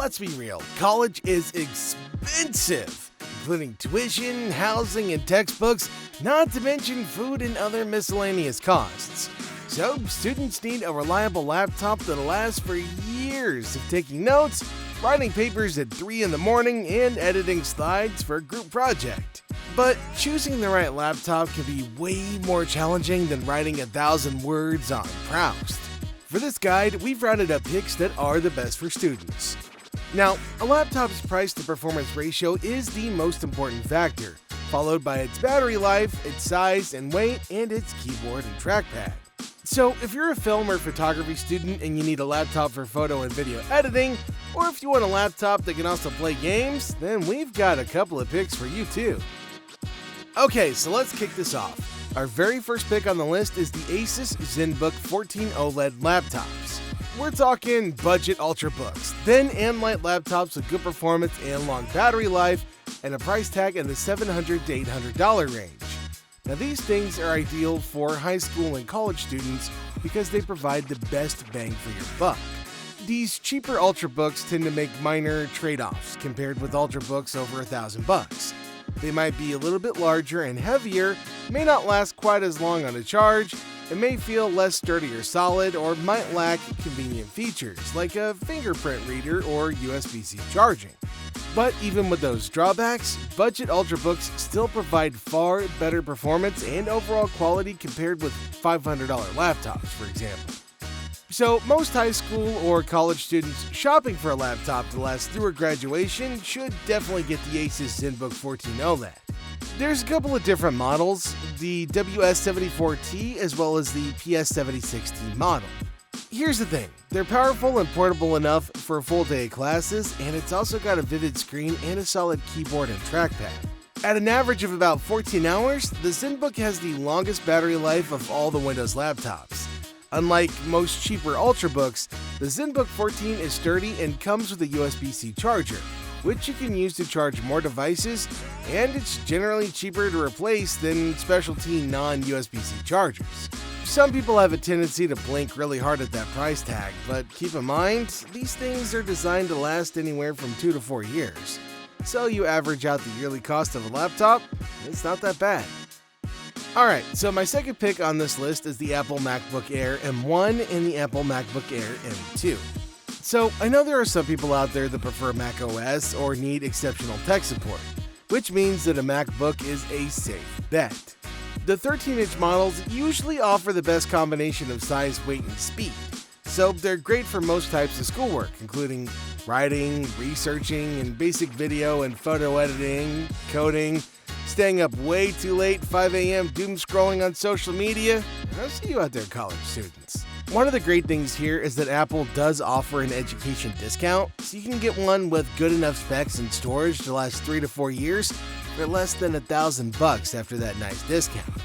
let's be real, college is expensive, including tuition, housing, and textbooks, not to mention food and other miscellaneous costs. So, students need a reliable laptop that'll last for years of taking notes, writing papers at 3 in the morning, and editing slides for a group project. But choosing the right laptop can be way more challenging than writing 1,000 words on Proust. For this guide, we've rounded up picks that are the best for students. Now, a laptop's price-to-performance ratio is the most important factor, followed by its battery life, its size and weight, and its keyboard and trackpad. So, if you're a film or photography student and you need a laptop for photo and video editing, or if you want a laptop that can also play games, then we've got a couple of picks for you too. Okay, so let's kick this off. Our very first pick on the list is the Asus Zenbook 14 OLED laptops. We're talking budget ultrabooks, thin and light laptops with good performance and long battery life, and a price tag in the $700 to $800 range. Now these things are ideal for high school and college students because they provide the best bang for your buck. These cheaper ultrabooks tend to make minor trade-offs compared with ultrabooks over $1,000. They might be a little bit larger and heavier, may not last quite as long on a charge, and may feel less sturdy or solid, or might lack convenient features like a fingerprint reader or USB-C charging. But even with those drawbacks, budget ultrabooks still provide far better performance and overall quality compared with $500 laptops, for example. So most high school or college students shopping for a laptop to last through graduation should definitely get the Asus Zenbook 14 OLED. There's a couple of different models, the WS74T as well as the PS76T model. Here's the thing, they're powerful and portable enough for a full day of classes, and it's also got a vivid screen and a solid keyboard and trackpad. At an average of about 14 hours, the Zenbook has the longest battery life of all the Windows laptops. Unlike most cheaper ultrabooks, the Zenbook 14 is sturdy and comes with a USB-C charger, which you can use to charge more devices, and it's generally cheaper to replace than specialty non-USB-C chargers. Some people have a tendency to blink really hard at that price tag, but keep in mind, these things are designed to last anywhere from 2 to 4 years. So you average out the yearly cost of a laptop, it's not that bad. Alright, so my second pick on this list is the Apple MacBook Air M1 and the Apple MacBook Air M2. So I know there are some people out there that prefer Mac OS or need exceptional tech support, which means that a MacBook is a safe bet. The 13-inch models usually offer the best combination of size, weight, and speed, so they're great for most types of schoolwork, including writing, researching, and basic video and photo editing, coding, staying up way too late, 5 a.m. doom scrolling on social media. I'll see you out there, college students. One of the great things here is that Apple does offer an education discount, so you can get one with good enough specs and storage to last 3 to 4 years for less than $1,000 after that nice discount.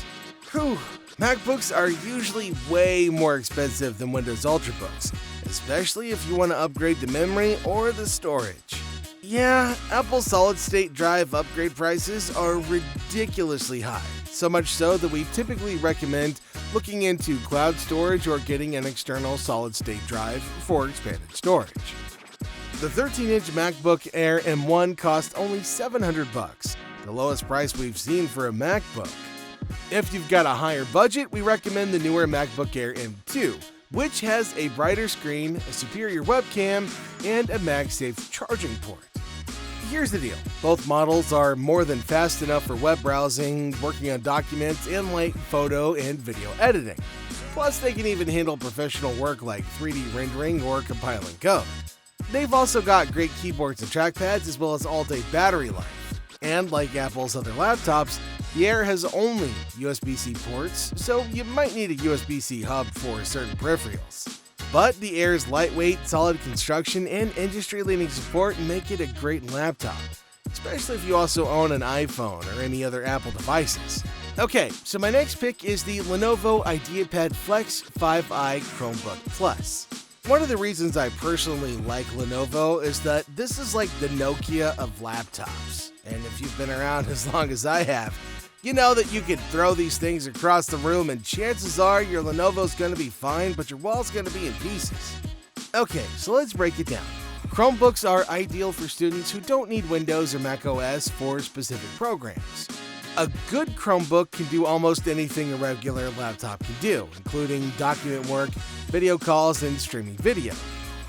Whew, MacBooks are usually way more expensive than Windows Ultrabooks, especially if you want to upgrade the memory or the storage. Yeah, Apple's solid-state drive upgrade prices are ridiculously high, so much so that we typically recommend looking into cloud storage or getting an external solid-state drive for expanded storage. The 13-inch MacBook Air M1 costs only $700, the lowest price we've seen for a MacBook. If you've got a higher budget, we recommend the newer MacBook Air M2, which has a brighter screen, a superior webcam, and a MagSafe charging port. Here's the deal, both models are more than fast enough for web browsing, working on documents, and light photo and video editing. Plus, they can even handle professional work like 3D rendering or compiling code. They've also got great keyboards and trackpads as well as all-day battery life. And like Apple's other laptops, the Air has only USB-C ports, so you might need a USB-C hub for certain peripherals. But the Air's lightweight, solid construction, and industry-leading support make it a great laptop, especially if you also own an iPhone or any other Apple devices. Okay, so my next pick is the Lenovo IdeaPad Flex 5i Chromebook Plus. One of the reasons I personally like Lenovo is that this is like the Nokia of laptops. And if you've been around as long as I have, you know that you could throw these things across the room and chances are your Lenovo's going to be fine, but your wall's going to be in pieces. Okay, so let's break it down. Chromebooks are ideal for students who don't need Windows or Mac OS for specific programs. A good Chromebook can do almost anything a regular laptop can do, including document work, video calls, and streaming video,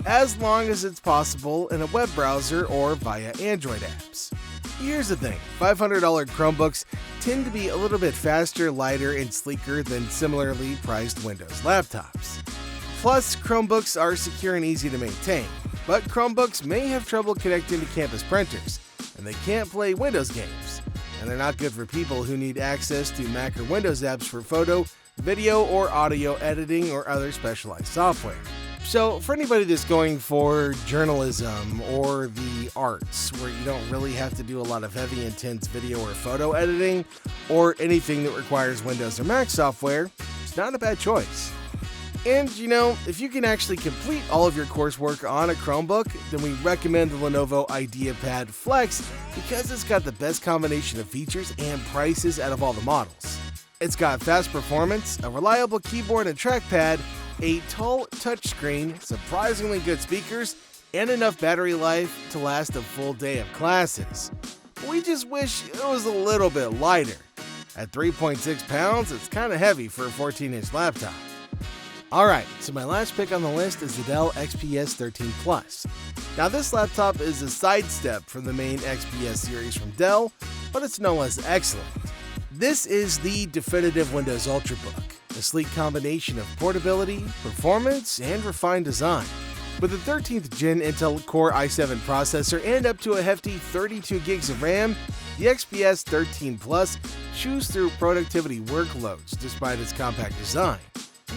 as long as it's possible in a web browser or via Android apps. Here's the thing, $500 Chromebooks tend to be a little bit faster, lighter, and sleeker than similarly priced Windows laptops. Plus, Chromebooks are secure and easy to maintain, but Chromebooks may have trouble connecting to campus printers, and they can't play Windows games. And they're not good for people who need access to Mac or Windows apps for photo, video, or audio editing or other specialized software. So for anybody that's going for journalism or the arts, where you don't really have to do a lot of heavy, intense video or photo editing, or anything that requires Windows or Mac software, it's not a bad choice. And if you can actually complete all of your coursework on a Chromebook, then we recommend the Lenovo IdeaPad Flex because it's got the best combination of features and prices out of all the models. It's got fast performance, a reliable keyboard and trackpad, a tall touchscreen, surprisingly good speakers, and enough battery life to last a full day of classes. We just wish it was a little bit lighter. At 3.6 pounds, it's kind of heavy for a 14-inch laptop. Alright, so my last pick on the list is the Dell XPS 13 Plus. Now this laptop is a sidestep from the main XPS series from Dell, but it's no less excellent. This is the definitive Windows Ultrabook, a sleek combination of portability, performance, and refined design. With a 13th gen Intel Core i7 processor and up to a hefty 32 gigs of RAM, the XPS 13 Plus chews through productivity workloads despite its compact design.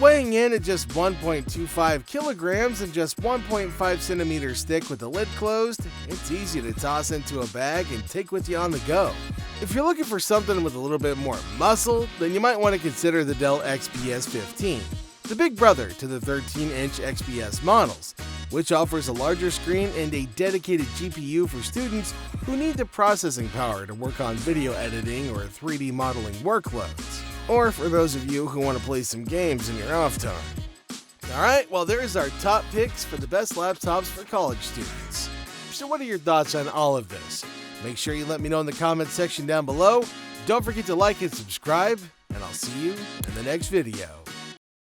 Weighing in at just 1.25 kilograms and just 1.5 centimeters thick with the lid closed, it's easy to toss into a bag and take with you on the go. If you're looking for something with a little bit more muscle, then you might want to consider the Dell XPS 15, the big brother to the 13-inch XPS models, which offers a larger screen and a dedicated GPU for students who need the processing power to work on video editing or 3D modeling workloads, or for those of you who want to play some games in your off time. Alright, well there's our top picks for the best laptops for college students. So what are your thoughts on all of this? Make sure you let me know in the comments section down below. Don't forget to like and subscribe, and I'll see you in the next video.